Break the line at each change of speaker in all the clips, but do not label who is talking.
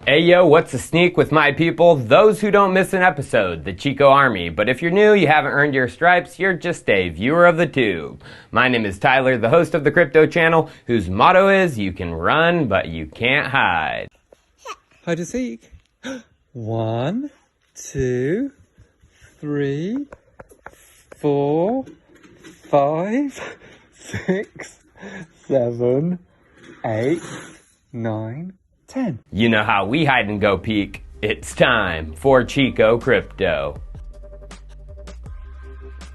Hey yo, what's a sneak with my people? Those who don't miss an episode, the Chico Army. But if you're new, you haven't earned your stripes, you're just a viewer of the tube. My name is Tyler, the host of the Crypto Channel, whose motto is, you can run, but you can't hide.
Hide and seek. 1, 2, 3, 4, 5, 6, 7, 8, 9, 10.
You know how we hide and go peek. It's time for Chico Crypto.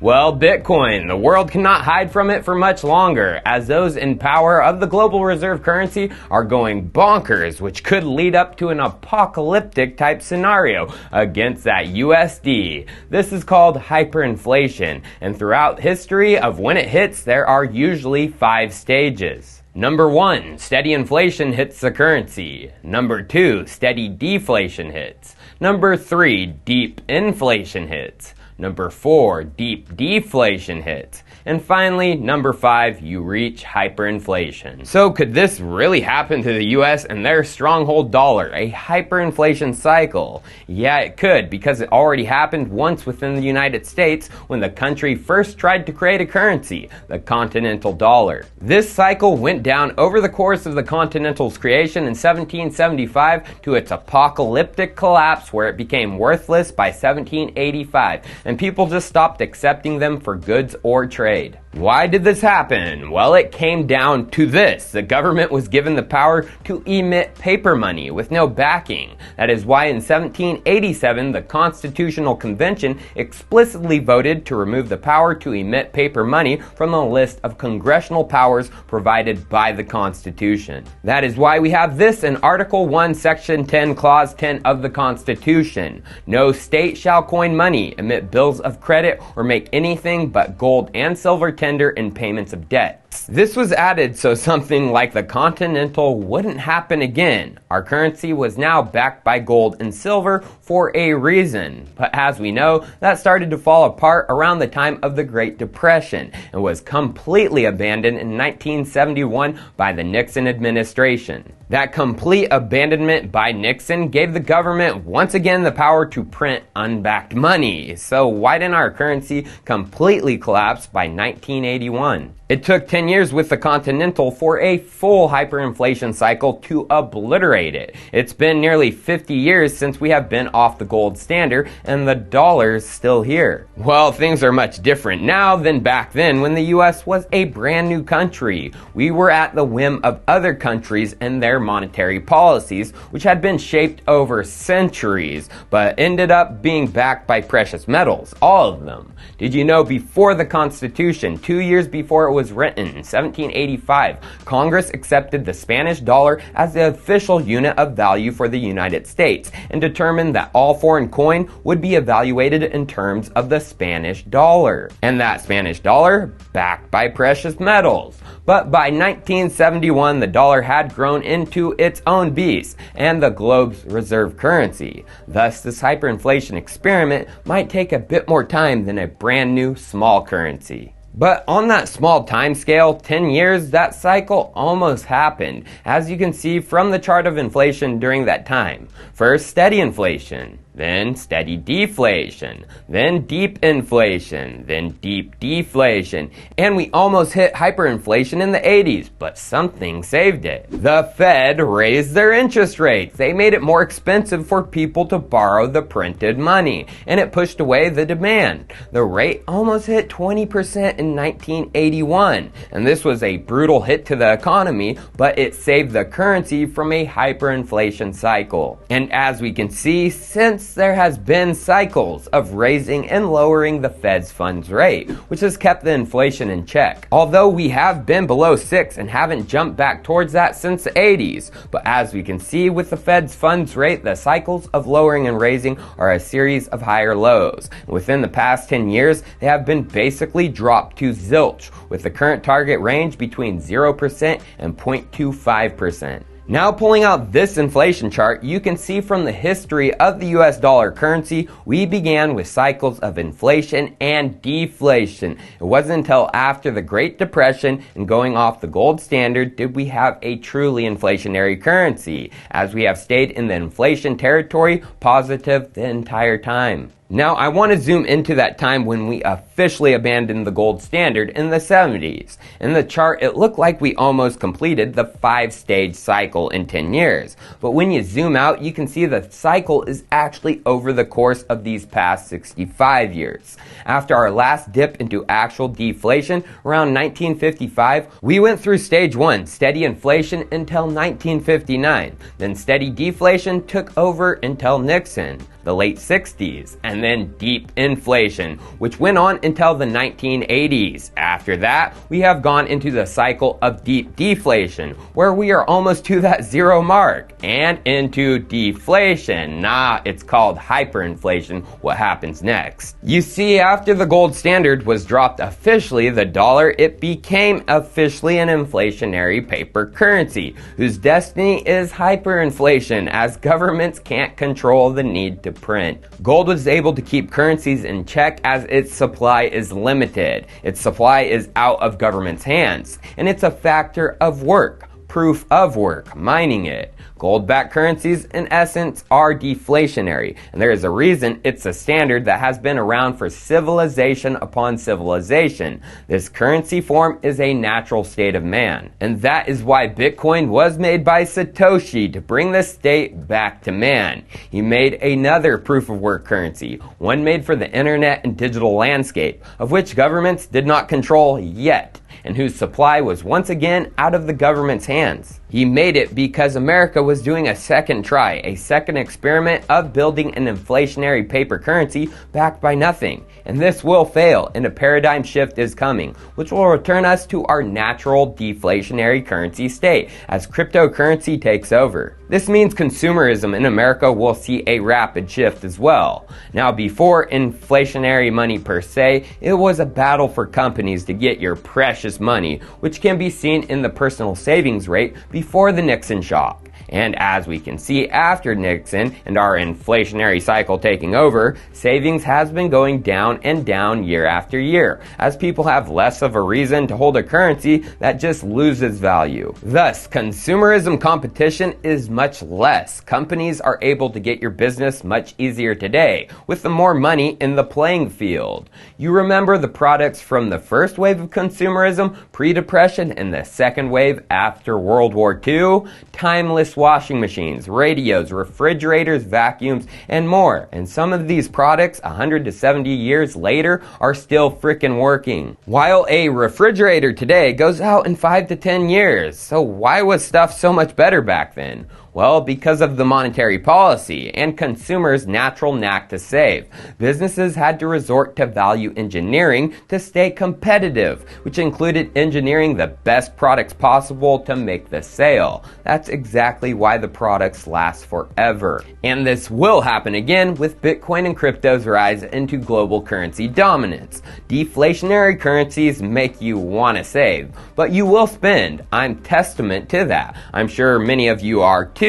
Well, Bitcoin, the world cannot hide from it for much longer, as those in power of the global reserve currency are going bonkers, which could lead up to an apocalyptic type scenario against that USD. This is called hyperinflation, and throughout history of when it hits, there are usually 5 stages. Number 1, steady inflation hits the currency. Number 2, steady deflation hits. Number 3, deep inflation hits. Number 4, deep deflation hits. And finally, number 5, you reach hyperinflation. So could this really happen to the US and their stronghold dollar, a hyperinflation cycle? Yeah, it could, because it already happened once within the United States when the country first tried to create a currency, the continental dollar. This cycle went down over the course of the continental's creation in 1775 to its apocalyptic collapse where it became worthless by 1785, and people just stopped accepting them for goods or trade. Why did this happen? Well, it came down to this. The government was given the power to emit paper money with no backing. That is why in 1787, the Constitutional Convention explicitly voted to remove the power to emit paper money from the list of congressional powers provided by the Constitution. That is why we have this in Article 1, Section 10, Clause 10 of the Constitution. No state shall coin money, emit bills of credit, or make anything but gold and silver tender in payments of debt. This was added so something like the Continental wouldn't happen again. Our currency was now backed by gold and silver for a reason. But as we know, that started to fall apart around the time of the Great Depression and was completely abandoned in 1971 by the Nixon administration. That complete abandonment by Nixon gave the government once again the power to print unbacked money. So why didn't our currency completely collapse by 1981? It took 10 years with the Continental for a full hyperinflation cycle to obliterate it. It's been nearly 50 years since we have been off the gold standard and the dollar's still here. Well, things are much different now than back then when the US was a brand new country. We were at the whim of other countries and their monetary policies, which had been shaped over centuries, but ended up being backed by precious metals, all of them. Did you know before the Constitution, 2 years before it was written, in 1785, Congress accepted the Spanish dollar as the official unit of value for the United States and determined that all foreign coin would be evaluated in terms of the Spanish dollar. And that Spanish dollar backed by precious metals. But by 1971, the dollar had grown into its own beast and the globe's reserve currency. Thus, this hyperinflation experiment might take a bit more time than a brand new small currency. But on that small time scale, 10 years, that cycle almost happened, as you can see from the chart of inflation during that time. First, steady inflation, then steady deflation, then deep inflation, then deep deflation, and we almost hit hyperinflation in the 80s, but something saved it. The Fed raised their interest rates. They made it more expensive for people to borrow the printed money, and it pushed away the demand. The rate almost hit 20% in 1981, and this was a brutal hit to the economy, but it saved the currency from a hyperinflation cycle. And as we can see, since there has been cycles of raising and lowering the Fed's funds rate, which has kept the inflation in check. Although we have been below 6 and haven't jumped back towards that since the 80s, but as we can see with the Fed's funds rate, the cycles of lowering and raising are a series of higher lows. Within the past 10 years, they have been basically dropped to zilch, with the current target range between 0% and 0.25%. Now pulling out this inflation chart, you can see from the history of the US dollar currency, we began with cycles of inflation and deflation. It wasn't until after the Great Depression and going off the gold standard did we have a truly inflationary currency, as we have stayed in the inflation territory positive the entire time. Now, I want to zoom into that time when we officially abandoned the gold standard in the 70s. In the chart, it looked like we almost completed the 5-stage cycle in 10 years. But when you zoom out, you can see the cycle is actually over the course of these past 65 years. After our last dip into actual deflation around 1955, we went through stage 1, steady inflation, until 1959. Then steady deflation took over until Nixon, the late 60s, and then deep inflation, which went on until the 1980s. After that, we have gone into the cycle of deep deflation, where we are almost to that zero mark, and into deflation. It's called hyperinflation, what happens next. You see, after the gold standard was dropped officially, the dollar, it became officially an inflationary paper currency, whose destiny is hyperinflation, as governments can't control the need to print. Gold was able to keep currencies in check as its supply is limited. Its supply is out of government's hands, and it's a factor of work, proof of work, mining it. Gold-backed currencies, in essence, are deflationary, and there is a reason it's a standard that has been around for civilization upon civilization. This currency form is a natural state of man, and that is why Bitcoin was made by Satoshi, to bring the state back to man. He made another proof-of-work currency, one made for the internet and digital landscape, of which governments did not control yet, and whose supply was once again out of the government's hands. He made it because America was doing a second try, a second experiment of building an inflationary paper currency backed by nothing. And this will fail, and a paradigm shift is coming, which will return us to our natural deflationary currency state as cryptocurrency takes over. This means consumerism in America will see a rapid shift as well. Now, before inflationary money per se, it was a battle for companies to get your precious money, which can be seen in the personal savings rate before the Nixon shock. And as we can see after Nixon and our inflationary cycle taking over, savings has been going down and down year after year, as people have less of a reason to hold a currency that just loses value. Thus, consumerism competition is much less. Companies are able to get your business much easier today, with the more money in the playing field. You remember the products from the first wave of consumerism, pre-depression, and the second wave after World War II? Timeless washing machines, radios, refrigerators, vacuums, and more. And some of these products, 100 to 70 years later, are still frickin' working. While a refrigerator today goes out in 5 to 10 years. So why was stuff so much better back then? Well, because of the monetary policy and consumers' natural knack to save. Businesses had to resort to value engineering to stay competitive, which included engineering the best products possible to make the sale. That's exactly why the products last forever. And this will happen again with Bitcoin and crypto's rise into global currency dominance. Deflationary currencies make you want to save, but you will spend. I'm testament to that. I'm sure many of you are too.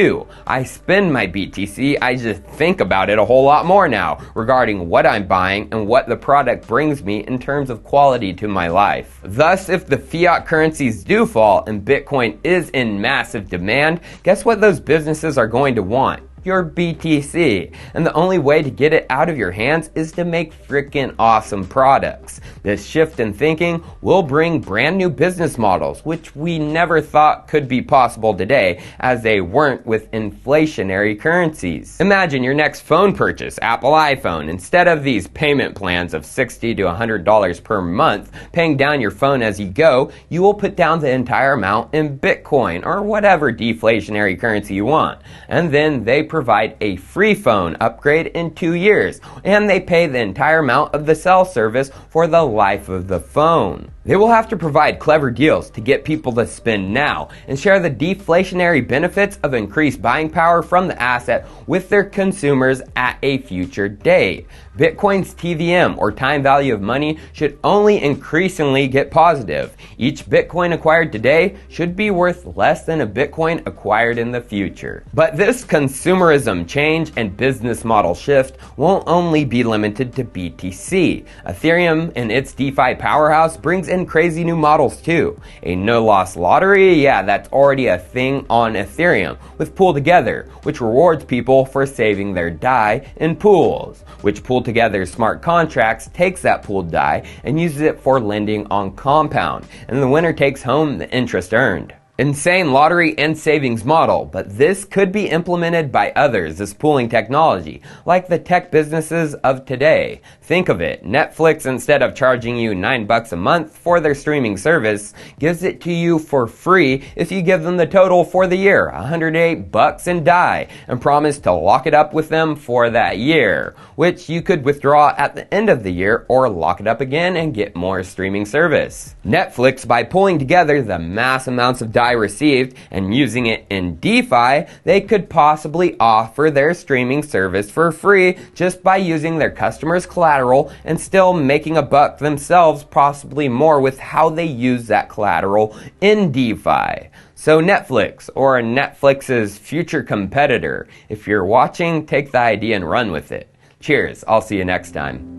I spend my BTC, I just think about it a whole lot more now regarding what I'm buying and what the product brings me in terms of quality to my life. Thus, if the fiat currencies do fall and Bitcoin is in massive demand, guess what those businesses are going to want? Your BTC. And the only way to get it out of your hands is to make freaking awesome products. This shift in thinking will bring brand new business models, which we never thought could be possible today, as they weren't with inflationary currencies. Imagine your next phone purchase, Apple iPhone. Instead of these payment plans of $60 to $100 per month, paying down your phone as you go, you will put down the entire amount in Bitcoin or whatever deflationary currency you want. And then they provide a free phone upgrade in 2 years, and they pay the entire amount of the cell service for the life of the phone. They will have to provide clever deals to get people to spend now and share the deflationary benefits of increased buying power from the asset with their consumers at a future date. Bitcoin's TVM, or time value of money, should only increasingly get positive. Each Bitcoin acquired today should be worth less than a Bitcoin acquired in the future. But this consumerism change and business model shift won't only be limited to BTC. Ethereum and its DeFi powerhouse brings in crazy new models too. A no-loss lottery, yeah, that's already a thing on Ethereum, with Pool Together, which rewards people for saving their DAI in pools, which Pool Together smart contracts takes that pooled DAI and uses it for lending on Compound, and the winner takes home the interest earned. Insane lottery and savings model, but this could be implemented by others as pooling technology, like the tech businesses of today. Think of it, Netflix, instead of charging you $9 a month for their streaming service, gives it to you for free if you give them the total for the year, $108 in DAI, and promise to lock it up with them for that year, which you could withdraw at the end of the year or lock it up again and get more streaming service. Netflix, by pulling together the mass amounts of DAI received and using it in DeFi, they could possibly offer their streaming service for free just by using their customers' collateral and still making a buck themselves, possibly more with how they use that collateral in DeFi. So Netflix, or Netflix's future competitor, if you're watching, take the idea and run with it. Cheers, I'll see you next time.